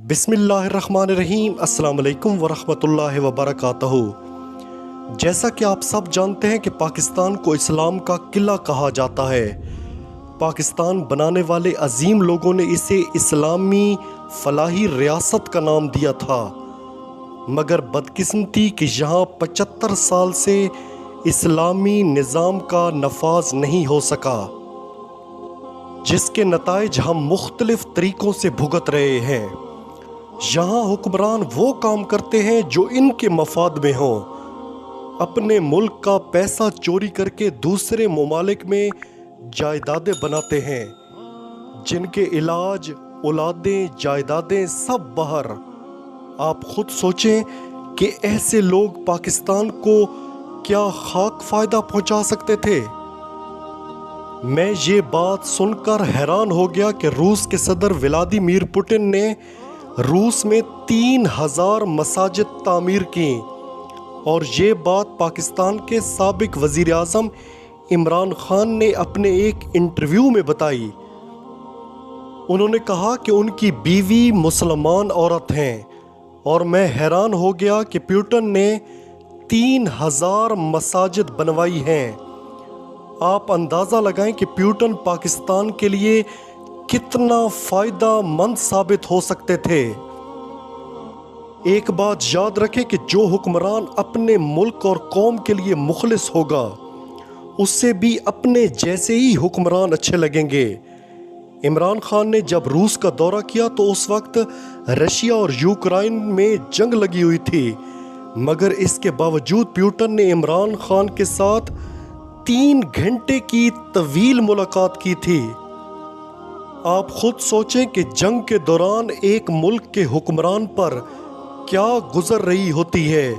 بسم اللہ الرحمن الرحیم۔ السلام علیکم ورحمۃ اللہ وبرکاتہ۔ جیسا کہ آپ سب جانتے ہیں کہ پاکستان کو اسلام کا قلعہ کہا جاتا ہے۔ پاکستان بنانے والے عظیم لوگوں نے اسے اسلامی فلاحی ریاست کا نام دیا تھا، مگر بدقسمتی کہ یہاں 75 سال سے اسلامی نظام کا نفاذ نہیں ہو سکا، جس کے نتائج ہم مختلف طریقوں سے بھگت رہے ہیں۔ یہاں حکمران وہ کام کرتے ہیں جو ان کے مفاد میں ہوں، اپنے ملک کا پیسہ چوری کر کے دوسرے ممالک میں جائیدادیں بناتے ہیں، جن کے علاج، اولادیں، جائیدادیں سب باہر۔ آپ خود سوچیں کہ ایسے لوگ پاکستان کو کیا خاک فائدہ پہنچا سکتے تھے۔ میں یہ بات سن کر حیران ہو گیا کہ روس کے صدر ولادیمیر پوٹن نے روس میں 3000 مساجد تعمیر کیں، اور یہ بات پاکستان کے سابق وزیر اعظم عمران خان نے اپنے ایک انٹرویو میں بتائی۔ انہوں نے کہا کہ ان کی بیوی مسلمان عورت ہیں، اور میں حیران ہو گیا کہ پوٹن نے 3000 مساجد بنوائی ہیں۔ آپ اندازہ لگائیں کہ پوٹن پاکستان کے لیے کتنا فائدہ مند ثابت ہو سکتے تھے۔ ایک بات یاد رکھیں کہ جو حکمران اپنے ملک اور قوم کے لیے مخلص ہوگا، اس سے بھی اپنے جیسے ہی حکمران اچھے لگیں گے۔ عمران خان نے جب روس کا دورہ کیا تو اس وقت رشیا اور یوکرائن میں جنگ لگی ہوئی تھی، مگر اس کے باوجود پوٹن نے عمران خان کے ساتھ 3 گھنٹے کی طویل ملاقات کی تھی۔ آپ خود سوچیں کہ جنگ کے دوران ایک ملک کے حکمران پر کیا گزر رہی ہوتی ہے،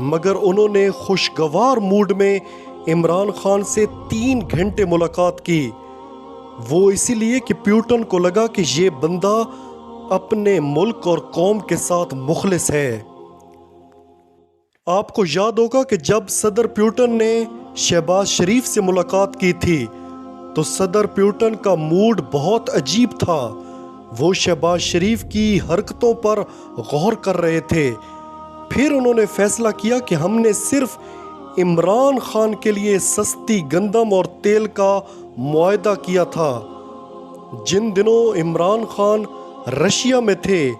مگر انہوں نے خوشگوار موڈ میں عمران خان سے 3 گھنٹے ملاقات کی۔ وہ اسی لیے کہ پوٹن کو لگا کہ یہ بندہ اپنے ملک اور قوم کے ساتھ مخلص ہے۔ آپ کو یاد ہوگا کہ جب صدر پوٹن نے شہباز شریف سے ملاقات کی تھی تو صدر پوٹن کا موڈ بہت عجیب تھا۔ وہ شہباز شریف کی حرکتوں پر غور کر رہے تھے۔ پھر انہوں نے فیصلہ کیا کہ ہم نے صرف عمران خان کے لیے سستی گندم اور تیل کا معاہدہ کیا تھا۔ جن دنوں عمران خان رشیا میں تھے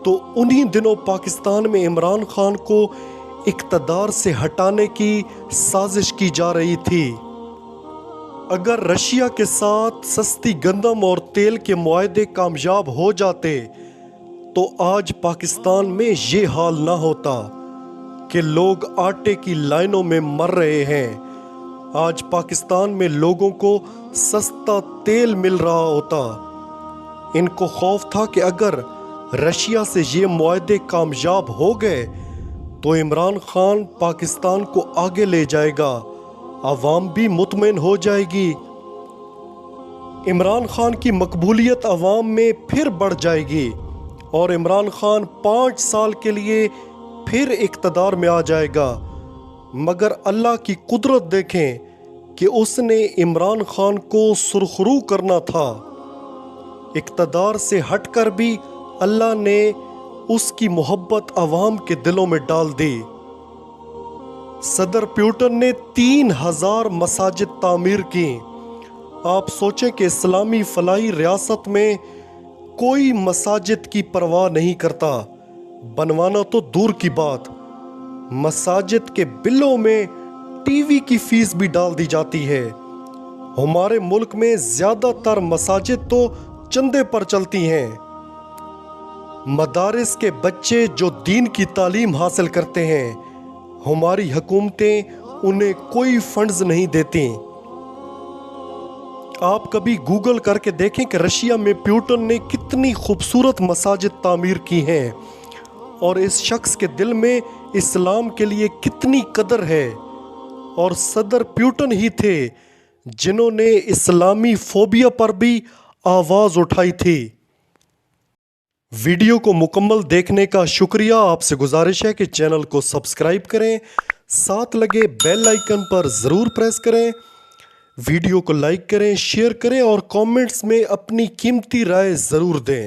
تو انہی دنوں پاکستان میں عمران خان کو اقتدار سے ہٹانے کی سازش کی جا رہی تھی۔ اگر رشیا کے ساتھ سستی گندم اور تیل کے معاہدے کامیاب ہو جاتے تو آج پاکستان میں یہ حال نہ ہوتا کہ لوگ آٹے کی لائنوں میں مر رہے ہیں۔ آج پاکستان میں لوگوں کو سستا تیل مل رہا ہوتا۔ ان کو خوف تھا کہ اگر رشیا سے یہ معاہدے کامیاب ہو گئے تو عمران خان پاکستان کو آگے لے جائے گا، عوام بھی مطمئن ہو جائے گی، عمران خان کی مقبولیت عوام میں پھر بڑھ جائے گی، اور عمران خان 5 سال کے لیے پھر اقتدار میں آ جائے گا۔ مگر اللہ کی قدرت دیکھیں کہ اس نے عمران خان کو سرخرو کرنا تھا۔ اقتدار سے ہٹ کر بھی اللہ نے اس کی محبت عوام کے دلوں میں ڈال دی۔ صدر پوٹن نے 3000 مساجد تعمیر کیں۔ آپ سوچیں کہ اسلامی فلاحی ریاست میں کوئی مساجد کی پرواہ نہیں کرتا، بنوانا تو دور کی بات، مساجد کے بلوں میں ٹی وی کی فیس بھی ڈال دی جاتی ہے۔ ہمارے ملک میں زیادہ تر مساجد تو چندے پر چلتی ہیں۔ مدارس کے بچے جو دین کی تعلیم حاصل کرتے ہیں، ہماری حکومتیں انہیں کوئی فنڈز نہیں دیتی۔ آپ کبھی گوگل کر کے دیکھیں کہ رشیا میں پوٹن نے کتنی خوبصورت مساجد تعمیر کی ہیں، اور اس شخص کے دل میں اسلام کے لیے کتنی قدر ہے، اور صدر پوٹن ہی تھے جنہوں نے اسلامی فوبیا پر بھی آواز اٹھائی تھی۔ ویڈیو کو مکمل دیکھنے کا شکریہ۔ آپ سے گزارش ہے کہ چینل کو سبسکرائب کریں، ساتھ لگے بیل آئیکن پر ضرور پریس کریں، ویڈیو کو لائک کریں، شیئر کریں اور کامنٹس میں اپنی قیمتی رائے ضرور دیں۔